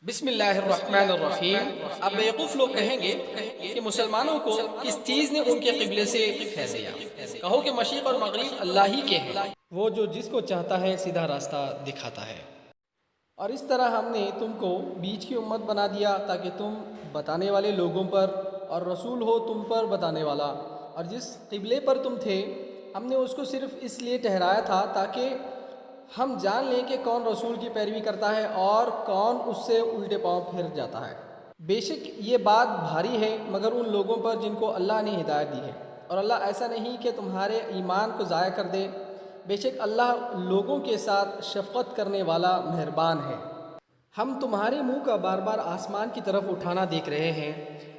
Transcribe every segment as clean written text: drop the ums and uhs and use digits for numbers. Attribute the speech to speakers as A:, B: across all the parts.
A: بسم اللہ الرحمن الرحیم۔ اب بیوقوف لوگ کہیں گے کہ مسلمانوں کو کس چیز نے ان کے قبلے سے پھیر دیا؟ کہو کہ مشرق اور مغرب اللہ ہی کے ہیں، وہ جو جس کو چاہتا ہے سیدھا راستہ دکھاتا ہے۔ اور اس طرح ہم نے تم کو بیچ کی امت بنا دیا تاکہ تم بتانے والے لوگوں پر اور رسول ہو تم پر بتانے والا، اور جس قبلے پر تم تھے ہم نے اس کو صرف اس لیے ٹھہرایا تھا تاکہ ہم جان لیں کہ کون رسول کی پیروی کرتا ہے اور کون اس سے الٹے پاؤں پھر جاتا ہے۔ بے شک یہ بات بھاری ہے مگر ان لوگوں پر جن کو اللہ نے ہدایت دی ہے، اور اللہ ایسا نہیں کہ تمہارے ایمان کو ضائع کر دے۔ بے شک اللہ لوگوں کے ساتھ شفقت کرنے والا مہربان ہے۔ ہم تمہارے منہ کا بار بار آسمان کی طرف اٹھانا دیکھ رہے ہیں،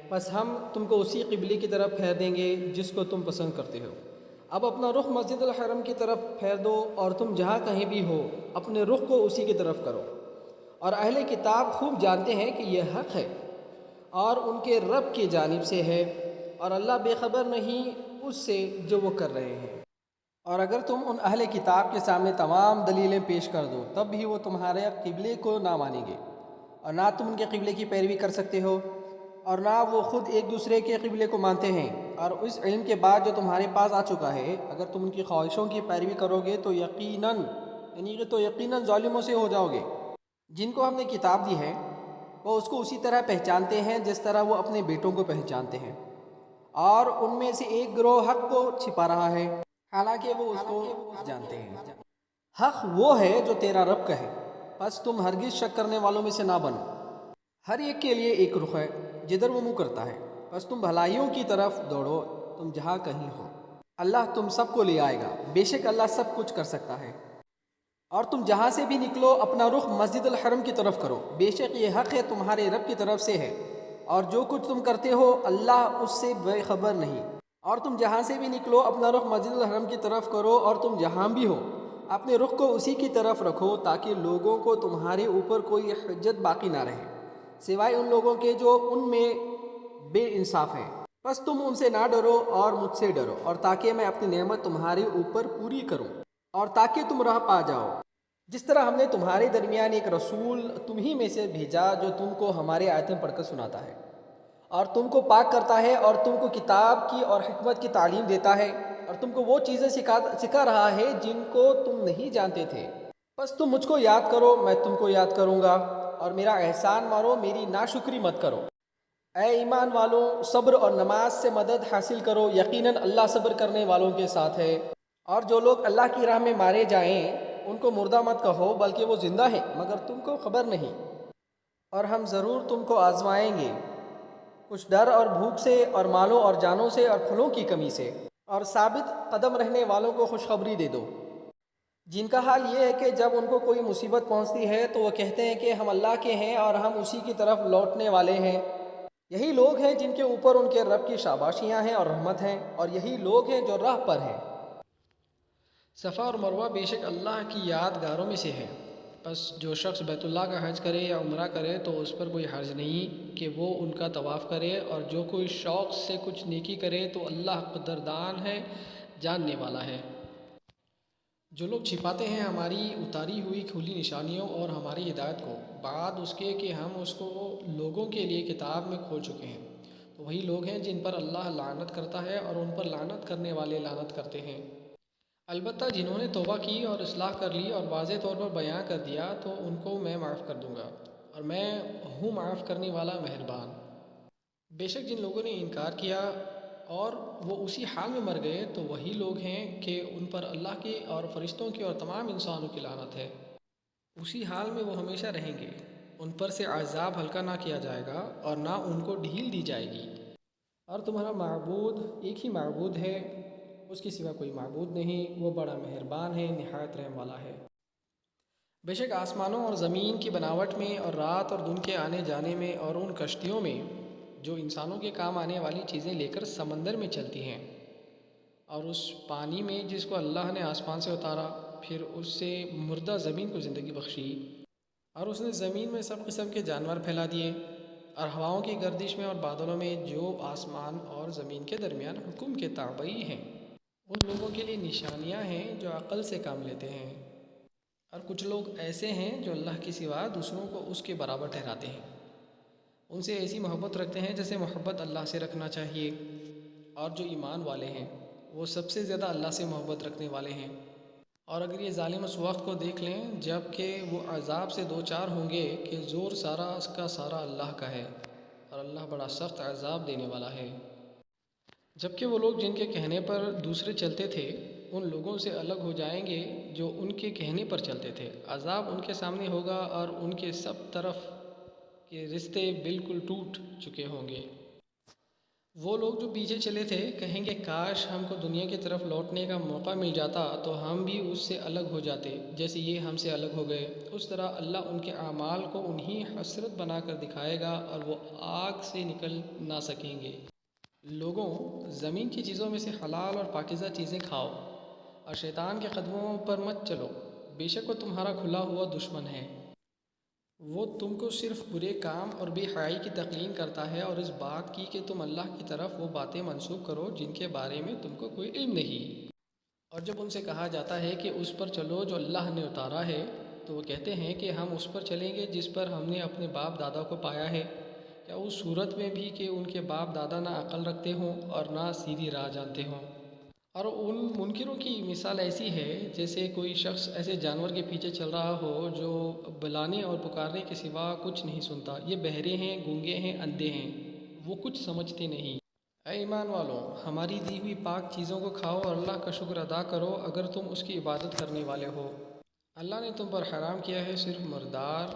A: پس ہم تم کو اسی قبلے کی طرف پھیر دیں گے جس کو تم پسند کرتے ہو۔ اب اپنا رخ مسجد الحرم کی طرف پھیر دو، اور تم جہاں کہیں بھی ہو اپنے رخ کو اسی کی طرف کرو۔ اور اہل کتاب خوب جانتے ہیں کہ یہ حق ہے اور ان کے رب کی جانب سے ہے، اور اللہ بے خبر نہیں اس سے جو وہ کر رہے ہیں۔ اور اگر تم ان اہل کتاب کے سامنے تمام دلیلیں پیش کر دو تب بھی وہ تمہارے قبلے کو نہ مانیں گے، اور نہ تم ان کے قبلے کی پیروی کر سکتے ہو، اور نہ وہ خود ایک دوسرے کے قبلے کو مانتے ہیں۔ اور اس علم کے بعد جو تمہارے پاس آ چکا ہے اگر تم ان کی خواہشوں کی پیروی کرو گے تو یقیناً ظالموں سے ہو جاؤ گے۔ جن کو ہم نے کتاب دی ہے وہ اس کو اسی طرح پہچانتے ہیں جس طرح وہ اپنے بیٹوں کو پہچانتے ہیں، اور ان میں سے ایک گروہ حق کو چھپا رہا ہے حالانکہ وہ اس کو جانتے ہیں۔ حق وہ ہے جو تیرا رب کا ہے، پس تم ہرگز شک کرنے والوں میں سے نہ بنو۔ ہر ایک کے لیے ایک رخ ہے جدھر وہ منہ کرتا ہے، بس تم بھلائیوں کی طرف دوڑو تم جہاں کہیں ہو۔ اللہ تم سب کو لے آئے گا، بے شک اللہ سب کچھ کر سکتا ہے۔ اور تم جہاں سے بھی نکلو اپنا رخ مسجد الحرم کی طرف کرو، بے شک یہ حق ہے تمہارے رب کی طرف سے ہے، اور جو کچھ تم کرتے ہو اللہ اس سے بے خبر نہیں۔ اور تم جہاں سے بھی نکلو اپنا رخ مسجد الحرم کی طرف کرو، اور تم جہاں بھی ہو اپنے رخ کو اسی کی طرف رکھو تاکہ لوگوں کو تمہارے اوپر کوئی حجت باقی نہ رہے سوائے ان لوگوں کے جو ان میں بے انصاف ہیں۔ بس تم ان سے نہ ڈرو اور مجھ سے ڈرو، اور تاکہ میں اپنی نعمت تمہارے اوپر پوری کروں اور تاکہ تم راہ پا جاؤ۔ جس طرح ہم نے تمہارے درمیان ایک رسول تم ہی میں سے بھیجا جو تم کو ہمارے آیتیں پڑھ کر سناتا ہے اور تم کو پاک کرتا ہے اور تم کو کتاب کی اور حکمت کی تعلیم دیتا ہے، اور تم کو وہ چیزیں سکھا رہا ہے جن کو تم نہیں جانتے تھے۔ بس تم مجھ کو یاد کرو میں تم کو یاد کروں گا، اور میرا احسان مانو میری ناشکری مت کرو۔ اے ایمان والوں، صبر اور نماز سے مدد حاصل کرو، یقیناً اللہ صبر کرنے والوں کے ساتھ ہے۔ اور جو لوگ اللہ کی راہ میں مارے جائیں ان کو مردہ مت کہو بلکہ وہ زندہ ہیں مگر تم کو خبر نہیں۔ اور ہم ضرور تم کو آزمائیں گے، کچھ ڈر اور بھوک سے اور مالوں اور جانوں سے اور پھلوں کی کمی سے، اور ثابت قدم رہنے والوں کو خوشخبری دے دو جن کا حال یہ ہے کہ جب ان کو کوئی مصیبت پہنچتی ہے تو وہ کہتے ہیں کہ ہم اللہ کے ہیں اور ہم اسی کی طرف لوٹنے والے ہیں۔ یہی لوگ ہیں جن کے اوپر ان کے رب کی شاباشیاں ہیں اور رحمت ہیں، اور یہی لوگ ہیں جو راہ پر ہیں۔ صفا اور مروہ بے شک اللہ کی یادگاروں میں سے ہے، بس جو شخص بیت اللہ کا حج کرے یا عمرہ کرے تو اس پر کوئی حرج نہیں کہ وہ ان کا طواف کرے، اور جو کوئی شوق سے کچھ نیکی کرے تو اللہ قدردان ہے، جاننے والا ہے۔ جو لوگ چھپاتے ہیں ہماری اتاری ہوئی کھلی نشانیوں اور ہماری ہدایت کو بعد اس کے کہ ہم اس کو لوگوں کے لیے کتاب میں کھول چکے ہیں، تو وہی لوگ ہیں جن پر اللہ لعنت کرتا ہے اور ان پر لعنت کرنے والے لعنت کرتے ہیں۔ البتہ جنہوں نے توبہ کی اور اصلاح کر لی اور واضح طور پر بیان کر دیا تو ان کو میں معاف کر دوں گا، اور میں ہوں معاف کرنے والا مہربان۔ بے شک جن لوگوں نے انکار کیا اور وہ اسی حال میں مر گئے تو وہی لوگ ہیں کہ ان پر اللہ کی اور فرشتوں کی اور تمام انسانوں کی لعنت ہے، اسی حال میں وہ ہمیشہ رہیں گے۔ ان پر سے عذاب ہلکا نہ کیا جائے گا اور نہ ان کو ڈھیل دی جائے گی۔ اور تمہارا معبود ایک ہی معبود ہے، اس کے سوا کوئی معبود نہیں، وہ بڑا مہربان ہے، نہایت رحم والا ہے۔ بے شک آسمانوں اور زمین کی بناوٹ میں اور رات اور دن کے آنے جانے میں اور ان کشتیوں میں جو انسانوں کے کام آنے والی چیزیں لے کر سمندر میں چلتی ہیں، اور اس پانی میں جس کو اللہ نے آسمان سے اتارا، پھر اس سے مردہ زمین کو زندگی بخشی، اور اس نے زمین میں سب قسم کے جانور پھیلا دیے، اور ہواؤں کی گردش میں اور بادلوں میں جو آسمان اور زمین کے درمیان حکم کے تابعی ہیں، ان لوگوں کے لیے نشانیاں ہیں جو عقل سے کام لیتے ہیں۔ اور کچھ لوگ ایسے ہیں جو اللہ کے سوا دوسروں کو اس کے برابر ٹھہراتے ہیں، ان سے ایسی محبت رکھتے ہیں جیسے محبت اللہ سے رکھنا چاہیے، اور جو ایمان والے ہیں وہ سب سے زیادہ اللہ سے محبت رکھنے والے ہیں۔ اور اگر یہ ظالم اس وقت کو دیکھ لیں جب کہ وہ عذاب سے دو چار ہوں گے کہ زور سارا اس کا سارا اللہ کا ہے، اور اللہ بڑا سخت عذاب دینے والا ہے۔ جبکہ وہ لوگ جن کے کہنے پر دوسرے چلتے تھے ان لوگوں سے الگ ہو جائیں گے جو ان کے کہنے پر چلتے تھے، عذاب ان کے سامنے ہوگا اور ان کے سب طرف کے رشتے بالکل ٹوٹ چکے ہوں گے۔ وہ لوگ جو پیچھے چلے تھے کہیں گے کاش ہم کو دنیا کی طرف لوٹنے کا موقع مل جاتا تو ہم بھی اس سے الگ ہو جاتے جیسے یہ ہم سے الگ ہو گئے۔ اس طرح اللہ ان کے اعمال کو انہیں حسرت بنا کر دکھائے گا اور وہ آگ سے نکل نہ سکیں گے۔ لوگوں، زمین کی چیزوں میں سے حلال اور پاکیزہ چیزیں کھاؤ اور شیطان کے قدموں پر مت چلو، بے شک وہ تمہارا کھلا ہوا دشمن ہے۔ وہ تم کو صرف برے کام اور بے حیائی کی تلقین کرتا ہے اور اس بات کی کہ تم اللہ کی طرف وہ باتیں منسوب کرو جن کے بارے میں تم کو کوئی علم نہیں۔ اور جب ان سے کہا جاتا ہے کہ اس پر چلو جو اللہ نے اتارا ہے تو وہ کہتے ہیں کہ ہم اس پر چلیں گے جس پر ہم نے اپنے باپ دادا کو پایا ہے، کیا اس صورت میں بھی کہ ان کے باپ دادا نہ عقل رکھتے ہوں اور نہ سیدھی راہ جانتے ہوں۔ اور ان منکروں کی مثال ایسی ہے جیسے کوئی شخص ایسے جانور کے پیچھے چل رہا ہو جو بلانے اور پکارنے کے سوا کچھ نہیں سنتا۔ یہ بہرے ہیں، گونگے ہیں، اندھے ہیں، وہ کچھ سمجھتے نہیں۔ اے ایمان والوں، ہماری دی ہوئی پاک چیزوں کو کھاؤ اور اللہ کا شکر ادا کرو اگر تم اس کی عبادت کرنے والے ہو۔ اللہ نے تم پر حرام کیا ہے صرف مردار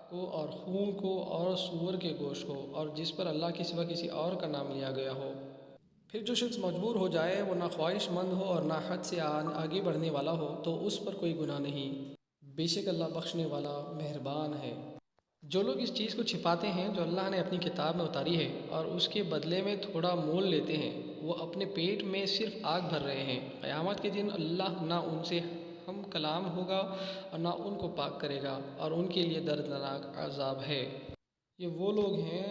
A: کو اور خون کو اور سور کے گوشت کو اور جس پر اللہ کے سوا کسی اور کا نام لیا گیا ہو۔ پھر جو شخص مجبور ہو جائے وہ نہ خواہش مند ہو اور نہ حد سے آگے بڑھنے والا ہو تو اس پر کوئی گناہ نہیں، بے شک اللہ بخشنے والا مہربان ہے۔ جو لوگ اس چیز کو چھپاتے ہیں جو اللہ نے اپنی کتاب میں اتاری ہے اور اس کے بدلے میں تھوڑا مول لیتے ہیں، وہ اپنے پیٹ میں صرف آگ بھر رہے ہیں۔ قیامت کے دن اللہ نہ ان سے ہم کلام ہوگا اور نہ ان کو پاک کرے گا اور ان کے لیے دردناک عذاب ہے۔ یہ وہ لوگ ہیں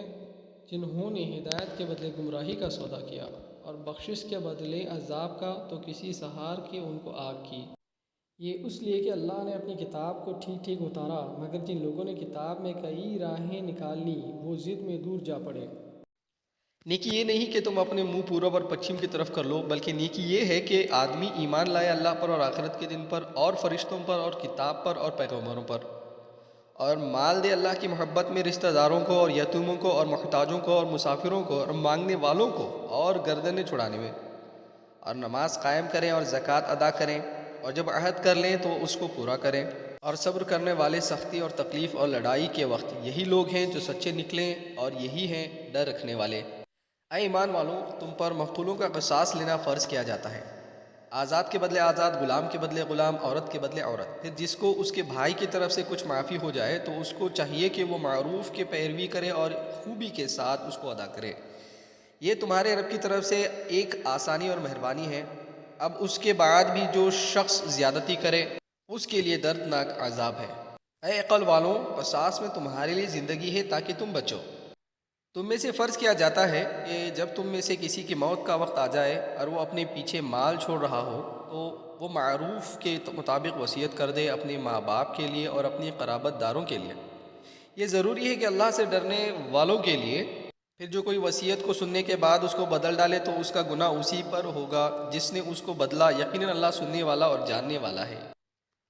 A: جنہوں نے ہدایت کے بدلے گمراہی کا سودا کیا اور بخشش کے بدلے عذاب کا تو کسی سہار کے ان کو آگ کی۔ یہ اس لیے کہ اللہ نے اپنی کتاب کو ٹھیک ٹھیک اتارا، مگر جن لوگوں نے کتاب میں کئی راہیں نکال لیں وہ ضد میں دور جا پڑے۔
B: نیکی یہ نہیں کہ تم اپنے منہ پورب اور پچھم کی طرف کر لو، بلکہ نیکی یہ ہے کہ آدمی ایمان لائے اللہ پر اور آخرت کے دن پر اور فرشتوں پر اور کتاب پر اور پیغمبروں پر، اور مال دے اللہ کی محبت میں رشتہ داروں کو اور یتیموں کو اور محتاجوں کو اور مسافروں کو اور مانگنے والوں کو اور گردنیں چھڑانے میں، اور نماز قائم کریں اور زکوٰۃ ادا کریں، اور جب عہد کر لیں تو اس کو پورا کریں، اور صبر کرنے والے سختی اور تکلیف اور لڑائی کے وقت یہی لوگ ہیں جو سچے نکلیں اور یہی ہیں ڈر رکھنے والے۔ اے ایمان والوں، تم پر مقتولوں کا قصاص لینا فرض کیا جاتا ہے، آزاد کے بدلے آزاد، غلام کے بدلے غلام، عورت کے بدلے عورت۔ پھر جس کو اس کے بھائی کی طرف سے کچھ معافی ہو جائے تو اس کو چاہیے کہ وہ معروف کے پیروی کرے اور خوبی کے ساتھ اس کو ادا کرے۔ یہ تمہارے رب کی طرف سے ایک آسانی اور مہربانی ہے۔ اب اس کے بعد بھی جو شخص زیادتی کرے اس کے لیے دردناک عذاب ہے۔ اے عقل والوں، قصاص میں تمہارے لیے زندگی ہے تاکہ تم بچو۔ تم میں سے فرض کیا جاتا ہے کہ جب تم میں سے کسی کی موت کا وقت آ جائے اور وہ اپنے پیچھے مال چھوڑ رہا ہو تو وہ معروف کے مطابق وصیت کر دے اپنے ماں باپ کے لیے اور اپنی قرابت داروں کے لیے۔ یہ ضروری ہے کہ اللہ سے ڈرنے والوں کے لیے۔ پھر جو کوئی وصیت کو سننے کے بعد اس کو بدل ڈالے تو اس کا گناہ اسی پر ہوگا جس نے اس کو بدلا، یقیناً اللہ سننے والا اور جاننے والا ہے۔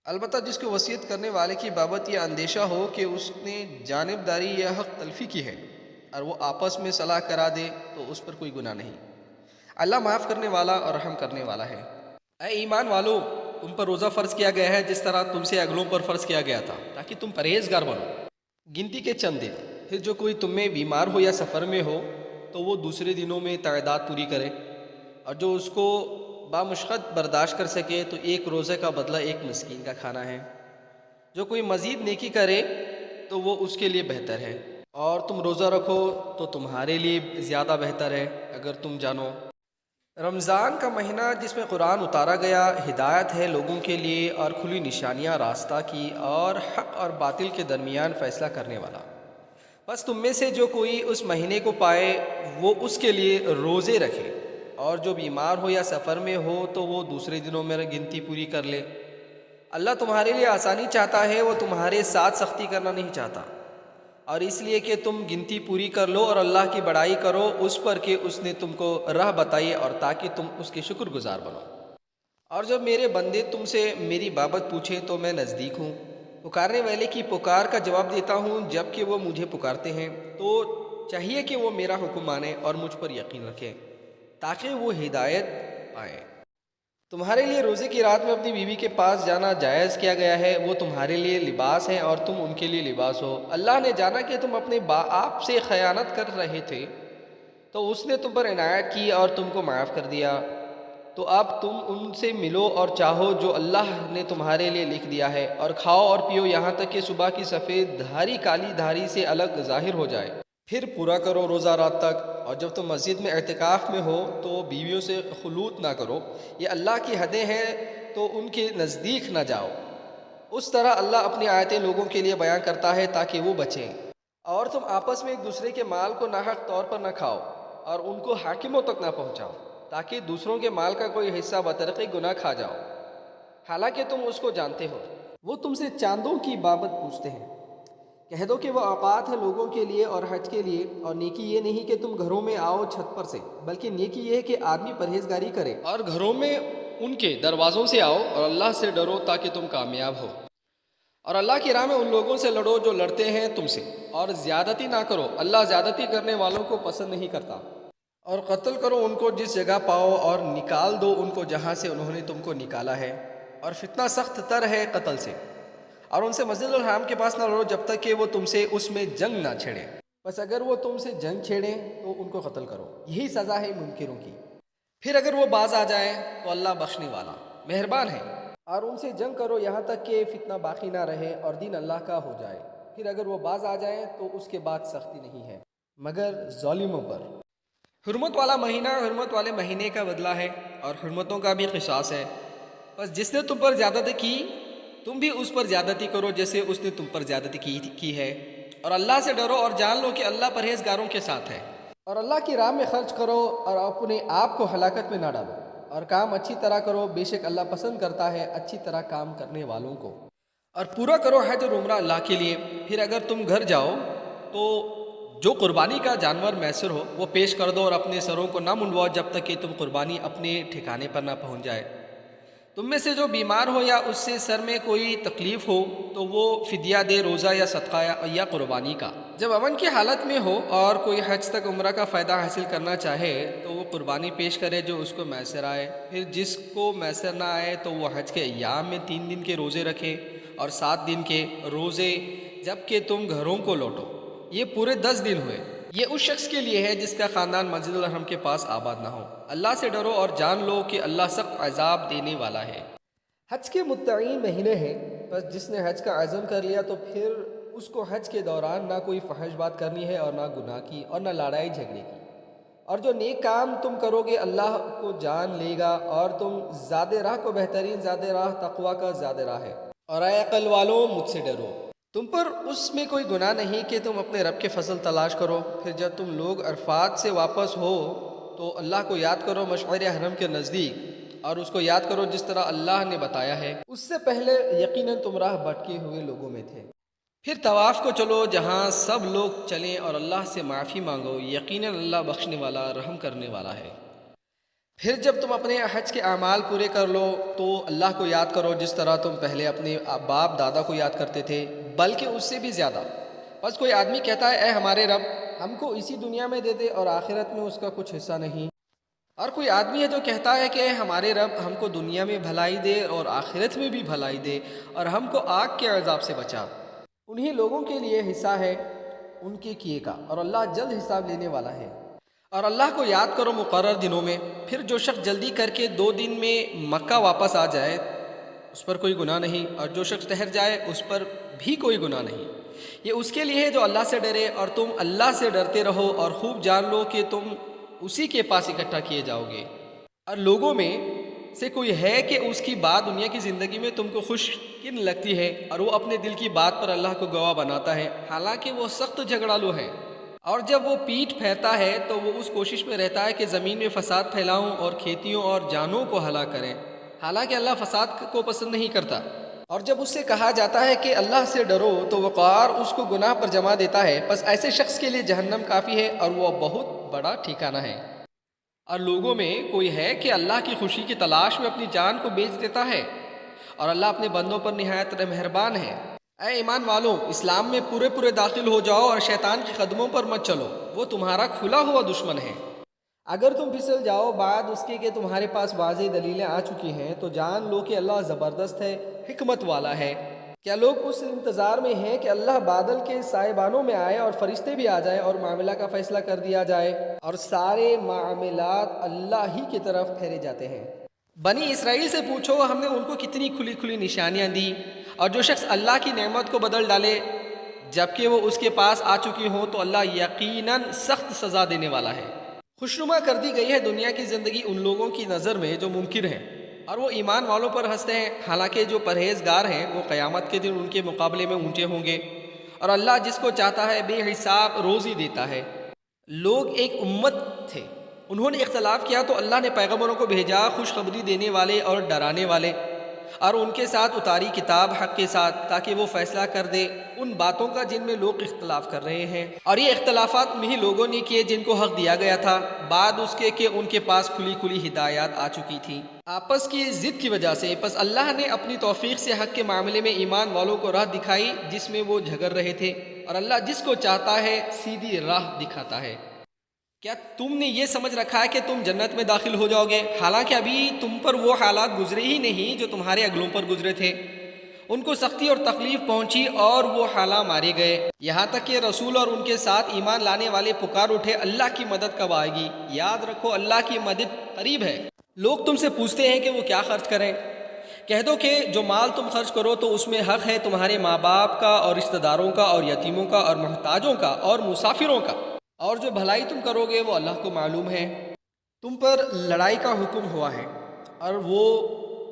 B: البتہ جس کو وصیت کرنے والے کی بابت یہ اندیشہ ہو کہ اس نے جانبداری یا حق تلفی کی ہے اور وہ آپس میں صلاح کرا دے تو اس پر کوئی گناہ نہیں، اللہ معاف کرنے والا اور رحم کرنے والا ہے۔ اے ایمان والو، تم پر روزہ فرض کیا گیا ہے جس طرح تم سے اگلوں پر فرض کیا گیا تھا تاکہ تم پرہیزگار بنو۔ گنتی کے چند دن، پھر جو کوئی تم میں بیمار ہو یا سفر میں ہو تو وہ دوسرے دنوں میں تعداد پوری کرے، اور جو اس کو بامشقت برداشت کر سکے تو ایک روزے کا بدلہ ایک مسکین کا کھانا ہے۔ جو کوئی مزید نیکی کرے تو وہ اس کے لیے بہتر ہے، اور تم روزہ رکھو تو تمہارے لیے زیادہ بہتر ہے اگر تم جانو۔ رمضان کا مہینہ جس میں قرآن اتارا گیا ہدایت ہے لوگوں کے لیے اور کھلی نشانیاں راستہ کی اور حق اور باطل کے درمیان فیصلہ کرنے والا۔ بس تم میں سے جو کوئی اس مہینے کو پائے وہ اس کے لیے روزے رکھے، اور جو بیمار ہو یا سفر میں ہو تو وہ دوسرے دنوں میں گنتی پوری کر لے۔ اللہ تمہارے لیے آسانی چاہتا ہے، وہ تمہارے ساتھ سختی کرنا نہیں چاہتا، اور اس لیے کہ تم گنتی پوری کر لو اور اللہ کی بڑائی کرو اس پر کہ اس نے تم کو راہ بتائی، اور تاکہ تم اس کے شکر گزار بنو۔ اور جب میرے بندے تم سے میری بابت پوچھیں تو میں نزدیک ہوں، پکارنے والے کی پکار کا جواب دیتا ہوں۔ جب کہ وہ مجھے پکارتے ہیں تو چاہیے کہ وہ میرا حکم مانیں اور مجھ پر یقین رکھیں تاکہ وہ ہدایت پائیں۔ تمہارے لیے روزے کی رات میں اپنی بیوی کے پاس جانا جائز کیا گیا ہے، وہ تمہارے لیے لباس ہیں اور تم ان کے لیے لباس ہو۔ اللہ نے جانا کہ تم اپنے باپ سے خیانت کر رہے تھے تو اس نے تم پر عنایت کی اور تم کو معاف کر دیا، تو اب تم ان سے ملو اور چاہو جو اللہ نے تمہارے لیے لکھ دیا ہے، اور کھاؤ اور پیو یہاں تک کہ صبح کی سفید دھاری کالی دھاری سے الگ ظاہر ہو جائے، پھر پورا کرو روزہ رات تک۔ اور جب تم مسجد میں اعتکاف میں ہو تو بیویوں سے خلوت نہ کرو، یہ اللہ کی حدیں ہیں تو ان کے نزدیک نہ جاؤ۔ اس طرح اللہ اپنی آیتیں لوگوں کے لیے بیان کرتا ہے تاکہ وہ بچیں۔ اور تم آپس میں ایک دوسرے کے مال کو ناحق طور پر نہ کھاؤ اور ان کو حاکموں تک نہ پہنچاؤ تاکہ دوسروں کے مال کا کوئی حصہ بطرق گناہ کھا جاؤ، حالانکہ تم اس کو جانتے ہو۔ وہ تم سے چاندوں کی بابت پوچھتے ہیں، کہہ دو کہ وہ اوقات ہے لوگوں کے لیے اور حج کے لیے، اور نیکی یہ نہیں کہ تم گھروں میں آؤ چھت پر سے، بلکہ نیکی یہ ہے کہ آدمی پرہیزگاری کرے اور گھروں میں ان کے دروازوں سے آؤ اور اللہ سے ڈرو تاکہ تم کامیاب ہو۔ اور اللہ کی راہ میں ان لوگوں سے لڑو جو لڑتے ہیں تم سے، اور زیادتی نہ کرو، اللہ زیادتی کرنے والوں کو پسند نہیں کرتا۔ اور قتل کرو ان کو جس جگہ پاؤ، اور نکال دو ان کو جہاں سے انہوں نے تم کو نکالا ہے، اور فتنہ سخت تر ہے قتل سے۔ اور ان سے مسجد الحرام کے پاس نہ لڑو جب تک کہ وہ تم سے اس میں جنگ نہ چھیڑیں، بس اگر وہ تم سے جنگ چھیڑیں تو ان کو قتل کرو، یہی سزا ہے منکروں کی۔ پھر اگر وہ باز آ جائیں تو اللہ بخشنے والا مہربان ہے۔ اور ان سے جنگ کرو یہاں تک کہ فتنہ باقی نہ رہے اور دین اللہ کا ہو جائے، پھر اگر وہ باز آ جائیں تو اس کے بعد سختی نہیں ہے مگر ظالموں پر۔ حرمت والا مہینہ حرمت والے مہینے کا بدلہ ہے، اور حرمتوں کا بھی قصاص ہے۔ بس جس نے تم پر زیادتی کی تم بھی اس پر زیادتی کرو جیسے اس نے تم پر زیادتی کی ہے، اور اللہ سے ڈرو اور جان لو کہ اللہ پرہیزگاروں کے ساتھ ہے۔ اور اللہ کی راہ میں خرچ کرو اور اپنے آپ کو ہلاکت میں نہ ڈالو، اور کام اچھی طرح کرو، بے شک اللہ پسند کرتا ہے اچھی طرح کام کرنے والوں کو۔ اور پورا کرو حج اور عمرہ اللہ کے لیے۔ پھر اگر تم گھر جاؤ تو جو قربانی کا جانور میسر ہو وہ پیش کر دو، اور اپنے سروں کو نہ منڈواؤ جب تک کہ تم قربانی اپنے ٹھکانے پر نہ پہنچ جائے۔ تم میں سے جو بیمار ہو یا اس سے سر میں کوئی تکلیف ہو تو وہ فدیہ دے، روزہ یا صدقہ یا قربانی کا۔ جب امن کی حالت میں ہو اور کوئی حج تک عمرہ کا فائدہ حاصل کرنا چاہے تو وہ قربانی پیش کرے جو اس کو میسر آئے۔ پھر جس کو میسر نہ آئے تو وہ حج کے ایام میں 3 دن کے روزے رکھے اور 7 دن کے روزے جب کہ تم گھروں کو لوٹو، یہ پورے 10 دن ہوئے۔ یہ اس شخص کے لیے ہے جس کا خاندان مسجد الحرام کے پاس آباد نہ ہو۔ اللہ سے ڈرو اور جان لو کہ اللہ سخت عذاب دینے والا ہے۔ حج کے متعین مہینے ہیں، بس جس نے حج کا عزم کر لیا تو پھر اس کو حج کے دوران نہ کوئی فحش بات کرنی ہے اور نہ گناہ کی اور نہ لڑائی جھگڑے کی۔ اور جو نیک کام تم کرو گے اللہ کو جان لے گا، اور تم زیادہ راہ کو بہترین زیادہ راہ تقوی کا زیادہ راہ ہے۔ اور اے عقل والوں مجھ سے ڈرو، تم پر اس میں کوئی گناہ نہیں کہ تم اپنے رب کے فضل تلاش کرو۔ پھر جب تم لوگ عرفات سے واپس ہو تو اللہ کو یاد کرو مشعر حرم کے نزدیک، اور اس کو یاد کرو جس طرح اللہ نے بتایا ہے۔ اس سے پہلے یقیناً تم راہ بھٹکے ہوئے لوگوں میں تھے۔ پھر طواف کو چلو جہاں سب لوگ چلیں اور اللہ سے معافی مانگو، یقیناً اللہ بخشنے والا رحم کرنے والا ہے۔ پھر جب تم اپنے حج کے اعمال پورے کر لو تو اللہ کو یاد کرو جس طرح تم پہلے اپنے باپ دادا کو یاد کرتے تھے، بلکہ اس سے بھی زیادہ۔ بس کوئی آدمی کہتا ہے اے ہمارے رب ہم کو اسی دنیا میں دے دے اور آخرت میں اس کا کچھ حصہ نہیں، اور کوئی آدمی ہے جو کہتا ہے کہ اے ہمارے رب ہم کو دنیا میں بھلائی دے اور آخرت میں بھی بھلائی دے اور ہم کو آگ کے عذاب سے بچا۔ انہی لوگوں کے لیے حصہ ہے ان کے کیے کا، اور اللہ جلد حساب لینے والا ہے۔ اور اللہ کو یاد کرو مقرر دنوں میں۔ پھر جو شخص جلدی کر کے 2 دن میں مکہ واپس آ جائے اس پر کوئی گناہ نہیں، اور جو شخص ٹھہر جائے اس پر بھی کوئی گناہ نہیں۔ یہ اس کے لیے ہے جو اللہ سے ڈرے، اور تم اللہ سے ڈرتے رہو اور خوب جان لو کہ تم اسی کے پاس اکٹھا کیے جاؤ گے۔ اور لوگوں میں سے کوئی ہے کہ اس کی بات دنیا کی زندگی میں تم کو خوش کن لگتی ہے، اور وہ اپنے دل کی بات پر اللہ کو گواہ بناتا ہے حالانکہ وہ سخت جھگڑالو ہے۔ اور جب وہ پیٹھ پھیرتا ہے تو وہ اس کوشش میں رہتا ہے کہ زمین میں فساد پھیلاؤں اور کھیتیوں اور جانوں کو ہلاک کریں، حالانکہ اللہ فساد کو پسند نہیں کرتا۔ اور جب اس سے کہا جاتا ہے کہ اللہ سے ڈرو تو وقار اس کو گناہ پر جما دیتا ہے، بس ایسے شخص کے لیے جہنم کافی ہے اور وہ بہت بڑا ٹھکانہ ہے۔ اور لوگوں میں کوئی ہے کہ اللہ کی خوشی کی تلاش میں اپنی جان کو بیچ دیتا ہے، اور اللہ اپنے بندوں پر نہایت مہربان ہے۔ اے ایمان والوں، اسلام میں پورے پورے داخل ہو جاؤ اور شیطان کے قدموں پر مت چلو، وہ تمہارا کھلا ہوا دشمن ہے۔ اگر تم پھسل جاؤ بعد اس کے کہ تمہارے پاس واضح دلیلیں آ چکی ہیں تو جان لو کہ اللہ زبردست ہے، حکمت والا ہے۔ کیا لوگ اس انتظار میں ہیں کہ اللہ بادل کے سائبانوں میں آئے اور فرشتے بھی آ جائیں اور معاملہ کا فیصلہ کر دیا جائے، اور سارے معاملات اللہ ہی کی طرف پھیرے جاتے ہیں۔ بنی اسرائیل سے پوچھو ہم نے ان کو کتنی کھلی کھلی نشانیاں دی، اور جو شخص اللہ کی نعمت کو بدل ڈالے جبکہ وہ اس کے پاس آ چکی ہوں تو اللہ یقیناً سخت سزا دینے والا ہے۔ خوشنما کر دی گئی ہے دنیا کی زندگی ان لوگوں کی نظر میں جو منکر ہیں، اور وہ ایمان والوں پر ہنستے ہیں، حالانکہ جو پرہیزگار ہیں وہ قیامت کے دن ان کے مقابلے میں اونچے ہوں گے، اور اللہ جس کو چاہتا ہے بے حساب روزی دیتا ہے۔ لوگ ایک امت تھے، انہوں نے اختلاف کیا تو اللہ نے پیغمبروں کو بھیجا، خوشخبری دینے والے اور ڈرانے والے، اور ان کے ساتھ اتاری کتاب حق کے ساتھ تاکہ وہ فیصلہ کر دے ان باتوں کا جن میں لوگ اختلاف کر رہے ہیں۔ اور یہ اختلافات انہی لوگوں نے کیے جن کو حق دیا گیا تھا بعد اس کے کہ ان کے پاس کھلی کھلی ہدایات آ چکی تھی آپس کی ضد کی وجہ سے۔ پس اللہ نے اپنی توفیق سے حق کے معاملے میں ایمان والوں کو راہ دکھائی جس میں وہ جھگڑ رہے تھے، اور اللہ جس کو چاہتا ہے سیدھی راہ دکھاتا ہے۔ کیا تم نے یہ سمجھ رکھا ہے کہ تم جنت میں داخل ہو جاؤ گے، حالانکہ ابھی تم پر وہ حالات گزرے ہی نہیں جو تمہارے اگلوں پر گزرے تھے؟ ان کو سختی اور تکلیف پہنچی اور وہ حالہ مارے گئے، یہاں تک کہ رسول اور ان کے ساتھ ایمان لانے والے پکار اٹھے اللہ کی مدد کب آئے گی؟ یاد رکھو اللہ کی مدد قریب ہے۔ لوگ تم سے پوچھتے ہیں کہ وہ کیا خرچ کریں، کہہ دو کہ جو مال تم خرچ کرو تو اس میں حق ہے تمہارے ماں باپ کا اور رشتہ داروں کا اور یتیموں کا اور محتاجوں کا اور مسافروں کا، اور جو بھلائی تم کرو گے وہ اللہ کو معلوم ہے۔ تم پر لڑائی کا حکم ہوا ہے اور وہ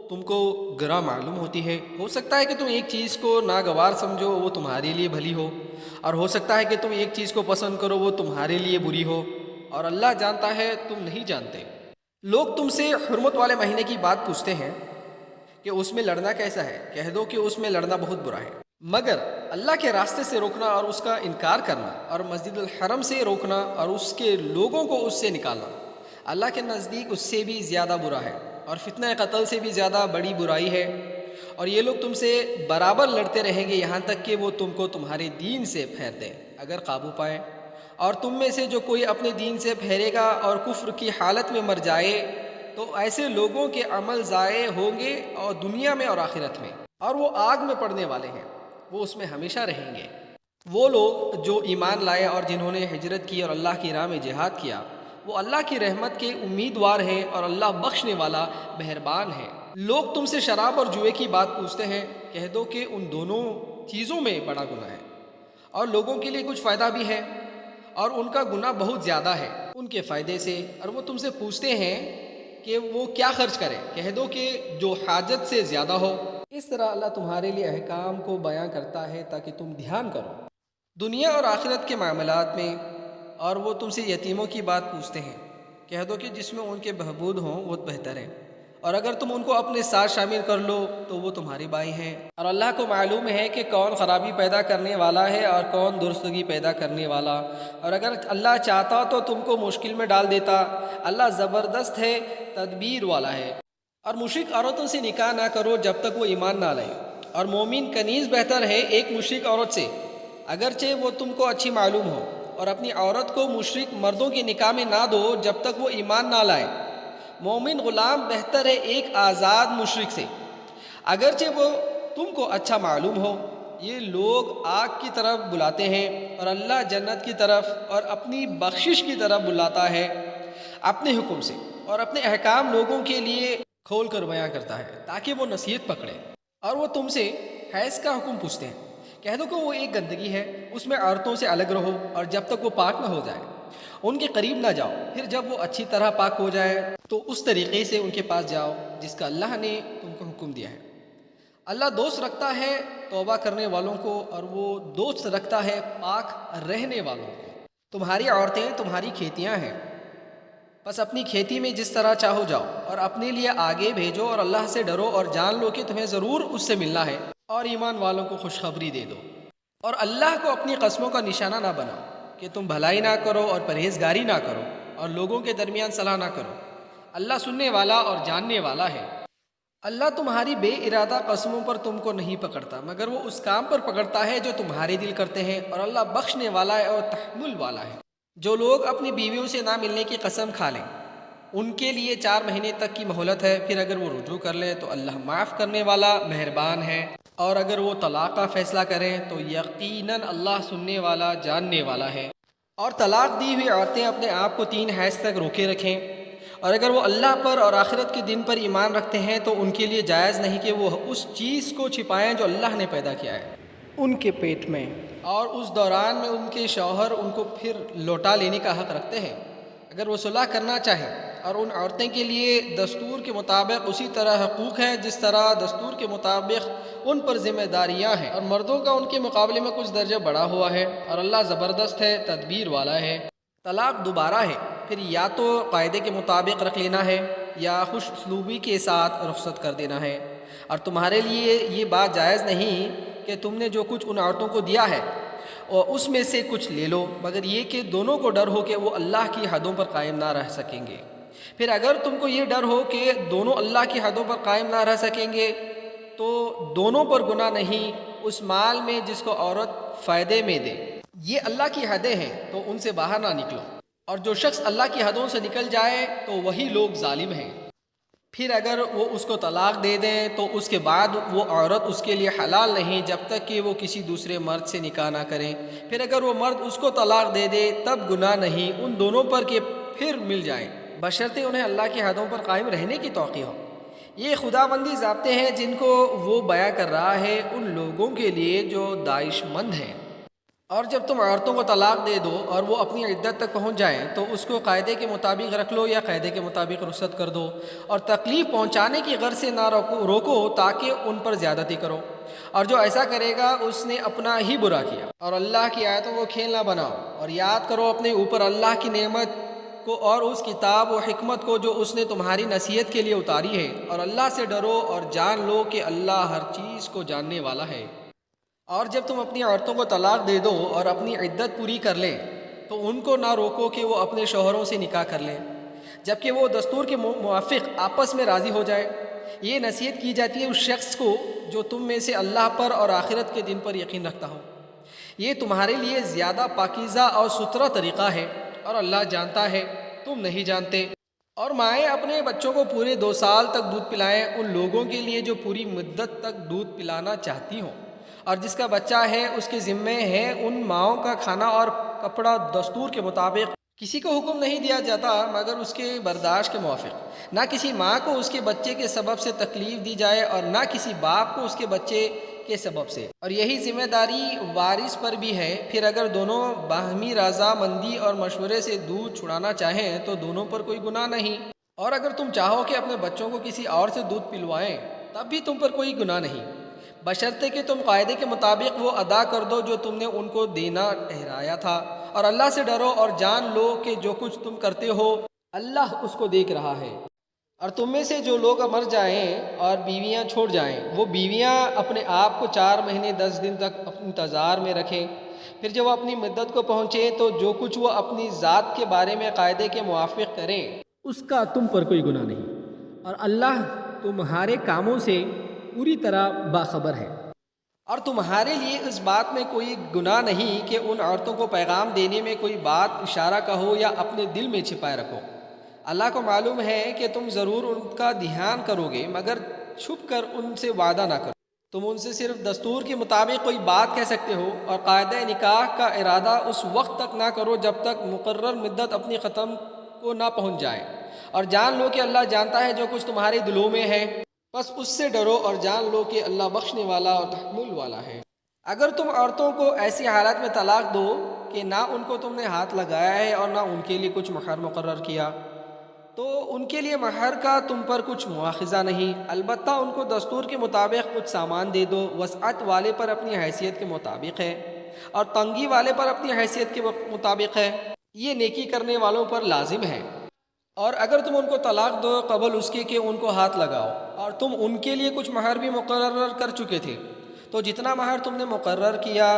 B: تم کو گراں معلوم ہوتی ہے، ہو سکتا ہے کہ تم ایک چیز کو ناگوار سمجھو وہ تمہارے لیے بھلی ہو، اور ہو سکتا ہے کہ تم ایک چیز کو پسند کرو وہ تمہارے لیے بری ہو، اور اللہ جانتا ہے تم نہیں جانتے۔ لوگ تم سے حرمت والے مہینے کی بات پوچھتے ہیں کہ اس میں لڑنا کیسا ہے، کہہ دو کہ اس میں لڑنا بہت برا ہے، مگر اللہ کے راستے سے روکنا اور اس کا انکار کرنا اور مسجد الحرم سے روکنا اور اس کے لوگوں کو اس سے نکالنا اللہ کے نزدیک اس سے بھی زیادہ برا ہے، اور فتنہ قتل سے بھی زیادہ بڑی برائی ہے۔ اور یہ لوگ تم سے برابر لڑتے رہیں گے یہاں تک کہ وہ تم کو تمہارے دین سے پھیر دیں اگر قابو پائے، اور تم میں سے جو کوئی اپنے دین سے پھیرے گا اور کفر کی حالت میں مر جائے تو ایسے لوگوں کے عمل ضائع ہوں گے اور دنیا میں اور آخرت میں، اور وہ آگ میں پڑنے والے ہیں، وہ اس میں ہمیشہ رہیں گے۔ وہ لوگ جو ایمان لائے اور جنہوں نے ہجرت کی اور اللہ کی راہ میں جہاد کیا وہ اللہ کی رحمت کے امیدوار ہیں، اور اللہ بخشنے والا مہربان ہے۔ لوگ تم سے شراب اور جوئے کی بات پوچھتے ہیں، کہہ دو کہ ان دونوں چیزوں میں بڑا گناہ ہے، اور لوگوں کے لیے کچھ فائدہ بھی ہے، اور ان کا گناہ بہت زیادہ ہے ان کے فائدے سے۔ اور وہ تم سے پوچھتے ہیں کہ وہ کیا خرچ کریں، کہہ دو کہ جو حاجت سے زیادہ ہو۔ اس طرح اللہ تمہارے لیے احکام کو بیان کرتا ہے تاکہ تم دھیان کرو دنیا اور آخرت کے معاملات میں۔ اور وہ تم سے یتیموں کی بات پوچھتے ہیں، کہہ دو کہ جس میں ان کے بہبود ہوں وہ بہتر ہے، اور اگر تم ان کو اپنے ساتھ شامل کر لو تو وہ تمہارے بھائی ہیں، اور اللہ کو معلوم ہے کہ کون خرابی پیدا کرنے والا ہے اور کون درستگی پیدا کرنے والا، اور اگر اللہ چاہتا تو تم کو مشکل میں ڈال دیتا، اللہ زبردست ہے، تدبیر والا ہے۔ اور مشرک عورتوں سے نکاح نہ کرو جب تک وہ ایمان نہ لائیں، اور مومن کنیز بہتر ہے ایک مشرک عورت سے اگرچہ وہ تم کو اچھی معلوم ہو، اور اپنی عورت کو مشرک مردوں کے نکاح میں نہ دو جب تک وہ ایمان نہ لائیں۔ مومن غلام بہتر ہے ایک آزاد مشرک سے اگرچہ وہ تم کو اچھا معلوم ہو۔ یہ لوگ آگ کی طرف بلاتے ہیں اور اللہ جنت کی طرف اور اپنی بخشش کی طرف بلاتا ہے اپنے حکم سے، اور اپنے احکام لوگوں کے لیے کھول کر بیان کرتا ہے تاکہ وہ نصیحت پکڑے۔ اور وہ تم سے حیض کا حکم پوچھتے ہیں، کہہ دو کہ وہ ایک گندگی ہے، اس میں عورتوں سے الگ رہو، اور جب تک وہ پاک نہ ہو جائے ان کے قریب نہ جاؤ، پھر جب وہ اچھی طرح پاک ہو جائے تو اس طریقے سے ان کے پاس جاؤ جس کا اللہ نے تم کو حکم دیا ہے۔ اللہ دوست رکھتا ہے توبہ کرنے والوں کو، اور وہ دوست رکھتا ہے پاک رہنے والوں کو۔ تمہاری عورتیں تمہاری کھیتیاں ہیں،
A: بس اپنی کھیتی میں جس طرح چاہو جاؤ اور اپنے لیے آگے بھیجو اور اللہ سے ڈرو اور جان لو کہ تمہیں ضرور اس سے ملنا ہے، اور ایمان والوں کو خوشخبری دے دو۔ اور اللہ کو اپنی قسموں کا نشانہ نہ بناؤ کہ تم بھلائی نہ کرو اور پرہیزگاری نہ کرو اور لوگوں کے درمیان صلاح نہ کرو، اللہ سننے والا اور جاننے والا ہے۔ اللہ تمہاری بے ارادہ قسموں پر تم کو نہیں پکڑتا، مگر وہ اس کام پر پکڑتا ہے جو تمہارے دل کرتے ہیں، اور اللہ بخشنے والا ہے اور تحمل والا ہے۔ جو لوگ اپنی بیویوں سے نہ ملنے کی قسم کھا لیں ان کے لیے 4 مہینے تک کی مہلت ہے، پھر اگر وہ رجوع کر لیں تو اللہ معاف کرنے والا مہربان ہے، اور اگر وہ طلاق کا فیصلہ کریں تو یقیناً اللہ سننے والا جاننے والا ہے۔ اور طلاق دی ہوئی عورتیں اپنے آپ کو 3 حیض تک روکے رکھیں، اور اگر وہ اللہ پر اور آخرت کے دن پر ایمان رکھتے ہیں تو ان کے لیے جائز نہیں کہ وہ اس چیز کو چھپائیں جو اللہ نے پیدا کیا ہے ان کے پیٹ میں، اور اس دوران میں ان کے شوہر ان کو پھر لوٹا لینے کا حق رکھتے ہیں اگر وہ صلح کرنا چاہیں۔ اور ان عورتیں کے لیے دستور کے مطابق اسی طرح حقوق ہیں جس طرح دستور کے مطابق ان پر ذمہ داریاں ہیں، اور مردوں کا ان کے مقابلے میں کچھ درجہ بڑا ہوا ہے، اور اللہ زبردست ہے، تدبیر والا ہے۔ طلاق دوبارہ ہے، پھر یا تو قاعدے کے مطابق رکھ لینا ہے یا خوش اسلوبی کے ساتھ رخصت کر دینا ہے، اور تمہارے لیے یہ بات جائز نہیں کہ تم نے جو کچھ ان عورتوں کو دیا ہے اور اس میں سے کچھ لے لو، مگر یہ کہ دونوں کو ڈر ہو کہ وہ اللہ کی حدوں پر قائم نہ رہ سکیں گے۔ پھر اگر تم کو یہ ڈر ہو کہ دونوں اللہ کی حدوں پر قائم نہ رہ سکیں گے تو دونوں پر گناہ نہیں اس مال میں جس کو عورت فائدے میں دے، یہ اللہ کی حدیں ہیں تو ان سے باہر نہ نکلو، اور جو شخص اللہ کی حدوں سے نکل جائے تو وہی لوگ ظالم ہیں۔ پھر اگر وہ اس کو طلاق دے دیں تو اس کے بعد وہ عورت اس کے لیے حلال نہیں جب تک کہ وہ کسی دوسرے مرد سے نکاح نہ کریں۔ پھر اگر وہ مرد اس کو طلاق دے دے تب گناہ نہیں ان دونوں پر کہ پھر مل جائیں، بشرطے انہیں اللہ کی حدوں پر قائم رہنے کی توقع ہو۔ یہ خداوندی ضابطے ہیں جن کو وہ بیان کر رہا ہے ان لوگوں کے لیے جو داعش مند ہیں۔ اور جب تم عورتوں کو طلاق دے دو اور وہ اپنی عدت تک پہنچ جائیں تو اس کو قاعدے کے مطابق رکھ لو یا قاعدے کے مطابق رخصت کر دو، اور تکلیف پہنچانے کی غرض سے نہ روکو تاکہ ان پر زیادتی کرو، اور جو ایسا کرے گا اس نے اپنا ہی برا کیا۔ اور اللہ کی آیتوں کو کھیل نہ بناؤ، اور یاد کرو اپنے اوپر اللہ کی نعمت کو اور اس کتاب و حکمت کو جو اس نے تمہاری نصیحت کے لیے اتاری ہے، اور اللہ سے ڈرو اور جان لو کہ اللہ ہر چیز کو جاننے والا ہے۔ اور جب تم اپنی عورتوں کو طلاق دے دو اور اپنی عدت پوری کر لیں تو ان کو نہ روکو کہ وہ اپنے شوہروں سے نکاح کر لیں جبکہ وہ دستور کے موافق آپس میں راضی ہو جائے۔ یہ نصیحت کی جاتی ہے اس شخص کو جو تم میں سے اللہ پر اور آخرت کے دن پر یقین رکھتا ہو، یہ تمہارے لیے زیادہ پاکیزہ اور ستھرا طریقہ ہے، اور اللہ جانتا ہے تم نہیں جانتے۔ اور مائیں اپنے بچوں کو پورے 2 سال تک دودھ پلائیں ان لوگوں کے لیے جو پوری مدت تک دودھ پلانا چاہتی ہوں، اور جس کا بچہ ہے اس کے ذمے ہے ان ماؤں کا کھانا اور کپڑا دستور کے مطابق۔ کسی کو حکم نہیں دیا جاتا مگر اس کے برداشت کے موافق، نہ کسی ماں کو اس کے بچے کے سبب سے تکلیف دی جائے اور نہ کسی باپ کو اس کے بچے کے سبب سے، اور یہی ذمہ داری وارث پر بھی ہے۔ پھر اگر دونوں باہمی رضامندی اور مشورے سے دودھ چھڑانا چاہیں تو دونوں پر کوئی گناہ نہیں، اور اگر تم چاہو کہ اپنے بچوں کو کسی اور سے دودھ پلوائیں تب بھی تم پر کوئی گناہ نہیں، بشرطے کہ تم قاعدے کے مطابق وہ ادا کر دو جو تم نے ان کو دینا ٹھہرایا تھا، اور اللہ سے ڈرو اور جان لو کہ جو کچھ تم کرتے ہو اللہ اس کو دیکھ رہا ہے۔ اور تم میں سے جو لوگ مر جائیں اور بیویاں چھوڑ جائیں وہ بیویاں اپنے آپ کو 4 مہینے 10 دن تک انتظار میں رکھیں، پھر جب وہ اپنی مدت کو پہنچے تو جو کچھ وہ اپنی ذات کے بارے میں قاعدے کے موافق کریں اس کا تم پر کوئی گناہ نہیں، اور اللہ تمہارے کاموں سے پوری طرح باخبر ہے۔ اور تمہارے لیے اس بات میں کوئی گناہ نہیں کہ ان عورتوں کو پیغام دینے میں کوئی بات اشارہ کہو یا اپنے دل میں چھپائے رکھو، اللہ کو معلوم ہے کہ تم ضرور ان کا دھیان کرو گے، مگر چھپ کر ان سے وعدہ نہ کرو۔ تم ان سے صرف دستور کے مطابق کوئی بات کہہ سکتے ہو، اور قاعدہ نکاح کا ارادہ اس وقت تک نہ کرو جب تک مقرر مدت اپنی ختم کو نہ پہنچ جائے، اور جان لو کہ اللہ جانتا ہے جو کچھ تمہارے دلوں میں ہے، بس اس سے ڈرو اور جان لو کہ اللہ بخشنے والا اور تحمل والا ہے۔ اگر تم عورتوں کو ایسی حالت میں طلاق دو کہ نہ ان کو تم نے ہاتھ لگایا ہے اور نہ ان کے لیے کچھ مہر مقرر کیا تو ان کے لیے مہر کا تم پر کچھ مواخذہ نہیں، البتہ ان کو دستور کے مطابق کچھ سامان دے دو، وسعت والے پر اپنی حیثیت کے مطابق ہے اور تنگی والے پر اپنی حیثیت کے مطابق ہے، یہ نیکی کرنے والوں پر لازم ہے۔ اور اگر تم ان کو طلاق دو قبل اس کے کہ ان کو ہاتھ لگاؤ اور تم ان کے لیے کچھ مہر بھی مقرر کر چکے تھے تو جتنا مہر تم نے مقرر کیا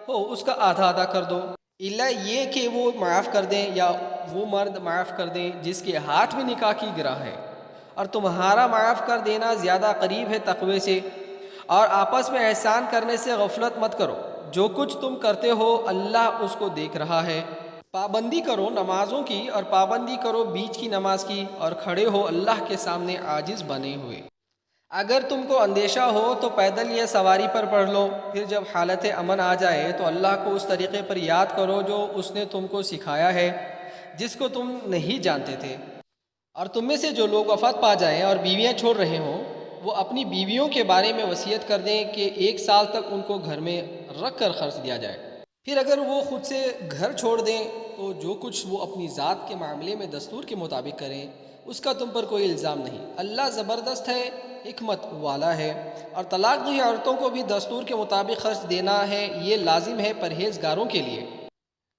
A: ہو اس کا آدھا ادا کر دو، الا یہ کہ وہ معاف کر دیں یا وہ مرد معاف کر دیں جس کے ہاتھ میں نکاح کی گرہ ہے، اور تمہارا معاف کر دینا زیادہ قریب ہے تقوی سے، اور آپس میں احسان کرنے سے غفلت مت کرو، جو کچھ تم کرتے ہو اللہ اس کو دیکھ رہا ہے۔ پابندی کرو نمازوں کی اور پابندی کرو بیچ کی نماز کی، اور کھڑے ہو اللہ کے سامنے عاجز بنے ہوئے۔ اگر تم کو اندیشہ ہو تو پیدل یا سواری پر پڑھ لو، پھر جب حالت امن آ جائے تو اللہ کو اس طریقے پر یاد کرو جو اس نے تم کو سکھایا ہے جس کو تم نہیں جانتے تھے۔ اور تم میں سے جو لوگ وفات پا جائیں اور بیویاں چھوڑ رہے ہوں وہ اپنی بیویوں کے بارے میں وصیت کر دیں کہ 1 سال تک ان کو گھر میں رکھ کر خرچ دیا جائے، پھر اگر وہ خود سے گھر چھوڑ دیں تو جو کچھ وہ اپنی ذات کے معاملے میں دستور کے مطابق کریں اس کا تم پر کوئی الزام نہیں، اللہ زبردست ہے، حکمت والا ہے۔ اور طلاق دی عورتوں کو بھی دستور کے مطابق خرچ دینا ہے، یہ لازم ہے پرہیزگاروں کے لیے۔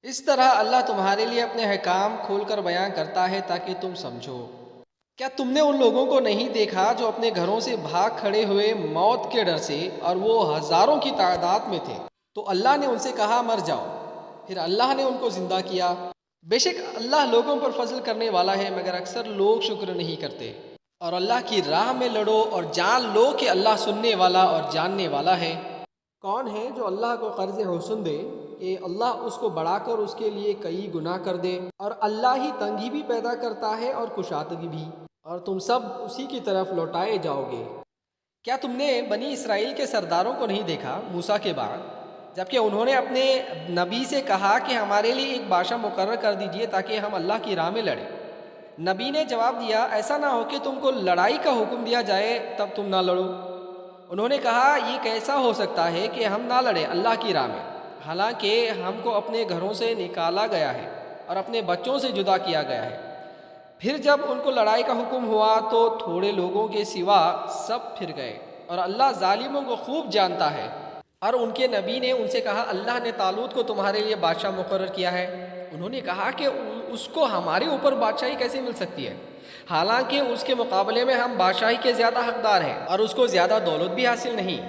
A: اس طرح اللہ تمہارے لیے اپنے احکام کھول کر بیان کرتا ہے تاکہ تم سمجھو۔ کیا تم نے ان لوگوں کو نہیں دیکھا جو اپنے گھروں سے بھاگ کھڑے ہوئے موت کے ڈر سے، اور وہ ہزاروں کی تعداد میں تھے، تو اللہ نے ان سے کہا مر جاؤ، پھر اللہ نے ان کو زندہ کیا۔ بے شک اللہ لوگوں پر فضل کرنے والا ہے مگر اکثر لوگ شکر نہیں کرتے۔ اور اللہ کی راہ میں لڑو اور جان لو کہ اللہ سننے والا اور جاننے والا ہے۔ کون ہے جو اللہ کو قرض حسن دے کہ اللہ اس کو بڑھا کر اس کے لیے کئی گناہ کر دے، اور اللہ ہی تنگی بھی پیدا کرتا ہے اور کشادگی بھی، اور تم سب اسی کی طرف لوٹائے جاؤ گے۔ کیا تم نے بنی اسرائیل کے سرداروں کو نہیں دیکھا موسیٰ کے بعد، جبکہ انہوں نے اپنے نبی سے کہا کہ ہمارے لیے ایک بادشاہ مقرر کر دیجئے تاکہ ہم اللہ کی راہ میں لڑیں؟ نبی نے جواب دیا ایسا نہ ہو کہ تم کو لڑائی کا حکم دیا جائے تب تم نہ لڑو۔ انہوں نے کہا یہ کیسا ہو سکتا ہے کہ ہم نہ لڑیں اللہ کی راہ میں، حالانکہ ہم کو اپنے گھروں سے نکالا گیا ہے اور اپنے بچوں سے جدا کیا گیا ہے۔ پھر جب ان کو لڑائی کا حکم ہوا تو تھوڑے لوگوں کے سوا سب پھر گئے، اور اللہ ظالموں کو خوب جانتا ہے۔ اور ان کے نبی نے ان سے کہا اللہ نے طالوت کو تمہارے لیے بادشاہ مقرر کیا ہے۔ انہوں نے کہا کہ اس کو ہمارے اوپر بادشاہی کیسے مل سکتی ہے، حالانکہ اس کے مقابلے میں ہم بادشاہی کے زیادہ حقدار ہیں اور اس کو زیادہ دولت بھی حاصل نہیں۔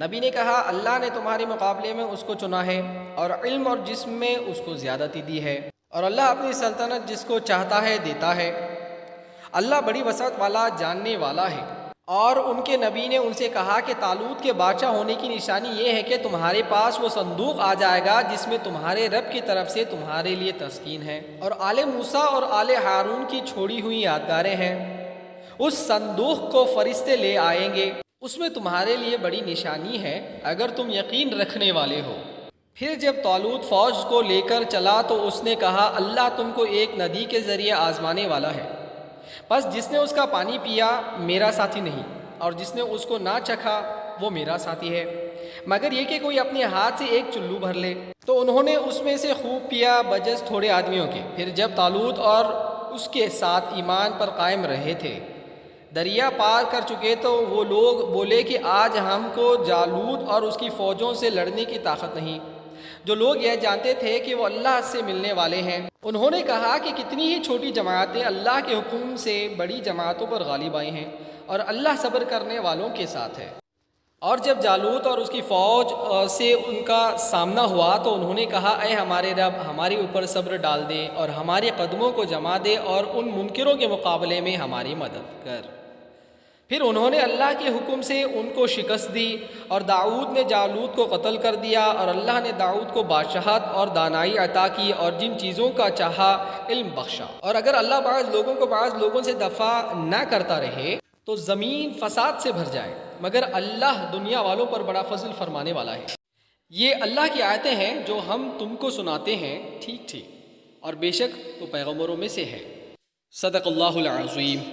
A: نبی نے کہا اللہ نے تمہارے مقابلے میں اس کو چنا ہے اور علم اور جسم میں اس کو زیادتی دی ہے، اور اللہ اپنی سلطنت جس کو چاہتا ہے دیتا ہے، اللہ بڑی وسعت والا جاننے والا ہے۔ اور ان کے نبی نے ان سے کہا کہ طالوت کے بادشاہ ہونے کی نشانی یہ ہے کہ تمہارے پاس وہ صندوق آ جائے گا جس میں تمہارے رب کی طرف سے تمہارے لیے تسکین ہے، اور آل موسیٰ اور آل ہارون کی چھوڑی ہوئی یادگاریں ہیں۔ اس صندوق کو فرشتے لے آئیں گے، اس میں تمہارے لیے بڑی نشانی ہے اگر تم یقین رکھنے والے ہو۔ پھر جب طالوت فوج کو لے کر چلا تو اس نے کہا اللہ تم کو ایک ندی کے ذریعے آزمانے والا ہے، بس جس نے اس کا پانی پیا میرا ساتھی نہیں، اور جس نے اس کو نہ چکھا وہ میرا ساتھی ہے، مگر یہ کہ کوئی اپنے ہاتھ سے ایک چلو بھر لے۔ تو انہوں نے اس میں سے خوب پیا بجز تھوڑے آدمیوں کے۔ پھر جب طالوت اور اس کے ساتھ ایمان پر قائم رہے تھے دریا پار کر چکے تو وہ لوگ بولے کہ آج ہم کو جالوت اور اس کی فوجوں سے لڑنے کی طاقت نہیں۔ جو لوگ یہ جانتے تھے کہ وہ اللہ سے ملنے والے ہیں، انہوں نے کہا کہ کتنی ہی چھوٹی جماعتیں اللہ کے حکم سے بڑی جماعتوں پر غالب آئی ہیں، اور اللہ صبر کرنے والوں کے ساتھ ہے۔ اور جب جالوت اور اس کی فوج سے ان کا سامنا ہوا تو انہوں نے کہا اے ہمارے رب ہمارے اوپر صبر ڈال دے اور ہمارے قدموں کو جما دے اور ان منکروں کے مقابلے میں ہماری مدد کر۔ پھر انہوں نے اللہ کے حکم سے ان کو شکست دی، اور داؤد نے جالوت کو قتل کر دیا، اور اللہ نے داؤد کو بادشاہت اور دانائی عطا کی اور جن چیزوں کا چاہا علم بخشا۔ اور اگر اللہ بعض لوگوں کو بعض لوگوں سے دفع نہ کرتا رہے تو زمین فساد سے بھر جائے، مگر اللہ دنیا والوں پر بڑا فضل فرمانے والا ہے۔ یہ اللہ کی آیتیں ہیں جو ہم تم کو سناتے ہیں ٹھیک ٹھیک، اور بے شک تو پیغمبروں میں سے ہے۔ صدق اللہ العظیم۔